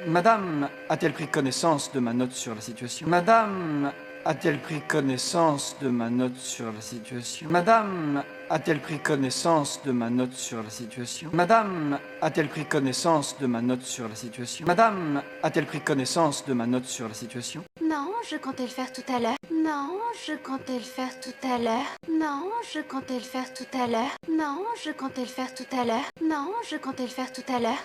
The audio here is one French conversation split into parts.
Madame a-t-elle pris connaissance de ma note sur la situation? Madame a-t-elle pris connaissance de ma note sur la situation? Madame a-t-elle pris connaissance de ma note sur la situation? Madame a-t-elle pris connaissance de ma note sur la situation? Madame a-t-elle pris connaissance de ma note sur la situation? Non, je comptais le faire tout à l'heure. Non, je comptais le faire tout à l'heure. Non, je comptais le faire tout à l'heure. Non, je comptais le faire tout à l'heure. Non, je comptais le faire tout à l'heure.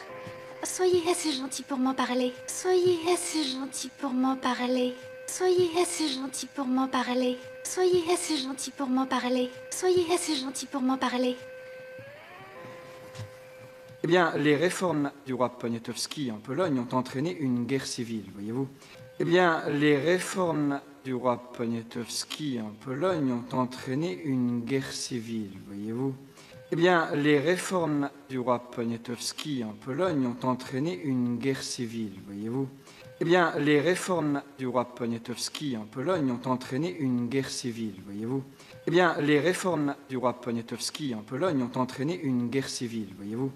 Soyez assez gentil pour m'en parler. Soyez assez gentil pour m'en parler. Soyez assez gentil pour m'en parler. Soyez assez gentil pour m'en parler. Soyez assez gentil pour m'en parler. Eh bien, les réformes du roi Poniatowski en Pologne ont entraîné une guerre civile, voyez-vous. Eh bien, les réformes du roi Poniatowski en Pologne ont entraîné une guerre civile, voyez-vous. Eh bien, les réformes du roi Poniatowski en Pologne ont entraîné une guerre civile, voyez-vous. Eh bien, les réformes du roi Poniatowski en Pologne ont entraîné une guerre civile, voyez-vous. Eh bien, les réformes du roi Poniatowski en Pologne ont entraîné une guerre civile, voyez-vous.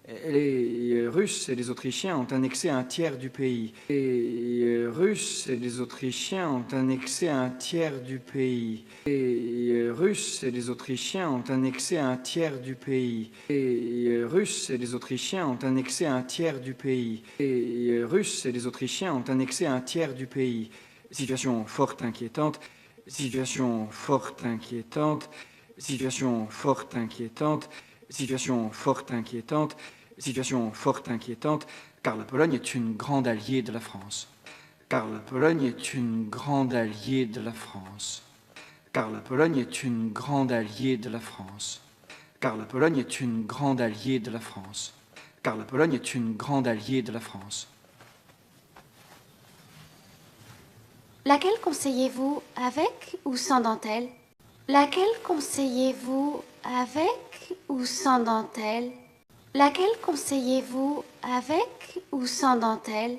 Les Russes et les Autrichiens ont annexé un tiers du pays. Les Russes et les Autrichiens ont annexé un tiers du pays. Les Russes et les Autrichiens ont annexé un tiers du pays. Les Russes et les Autrichiens ont annexé un tiers du pays. Les Russes et les Autrichiens ont annexé un tiers du pays. Situation fort inquiétante. Situation fort inquiétante. Situation fort inquiétante. Situation fort inquiétante, situation fort inquiétante, car la Pologne est une grande alliée de la France. Car la Pologne est une grande alliée de la France. Car la Pologne est une grande alliée de la France. Car la Pologne est une grande alliée de la France. Car la Pologne est une grande alliée de la France. Laquelle conseillez-vous, avec ou sans dentelle? Laquelle conseillez-vous, avec ou sans dentelle? Laquelle conseillez-vous, avec ou sans dentelle?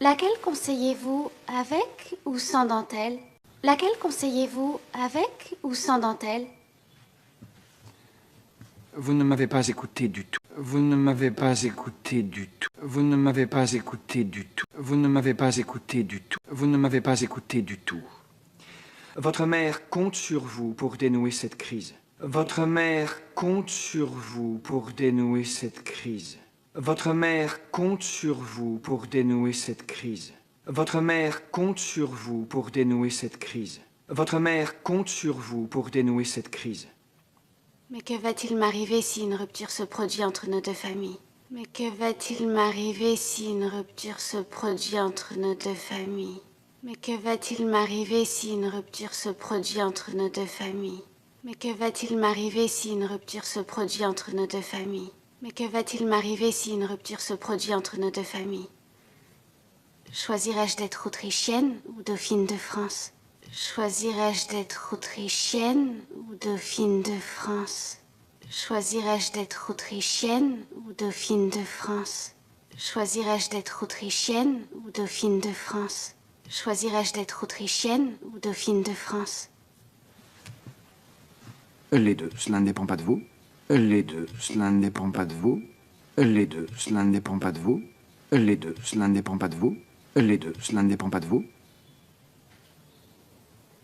Laquelle conseillez-vous, avec ou sans dentelle? Laquelle conseillez-vous, avec ou sans dentelle? Vous ne m'avez pas écouté du tout. Vous ne m'avez pas écouté du tout. Vous ne m'avez pas écouté du tout. Vous ne m'avez pas écouté du tout. Vous ne m'avez pas écouté du tout. Votre mère compte sur vous pour dénouer cette crise. Votre mère compte sur vous pour dénouer cette crise. Votre mère compte sur vous pour dénouer cette crise. Votre mère compte sur vous pour dénouer cette crise. Votre mère compte sur vous pour dénouer cette crise. Mais que va-t-il m'arriver si une rupture se produit entre nos deux familles? Mais que va-t-il m'arriver si une rupture se produit entre nos deux familles? Mais que va-t-il m'arriver si une rupture se produit entre nos deux familles? Mais que va-t-il m'arriver si une rupture se produit entre nos deux familles? Mais que va-t-il m'arriver si une rupture se produit entre nos deux familles? Choisirais-je d'être autrichienne ou dauphine de France? Choisirais-je d'être autrichienne ou dauphine de France? Choisirais-je d'être autrichienne ou dauphine de France? Choisirais-je d'être autrichienne ou dauphine de France? Choisirais-je d'être autrichienne ou dauphine de France? Les deux, cela ne dépend pas de vous. Les deux, cela ne dépend pas de vous. Les deux, cela ne dépend pas de vous. Les deux, cela ne dépend pas de vous. Les deux, cela ne dépend pas de vous.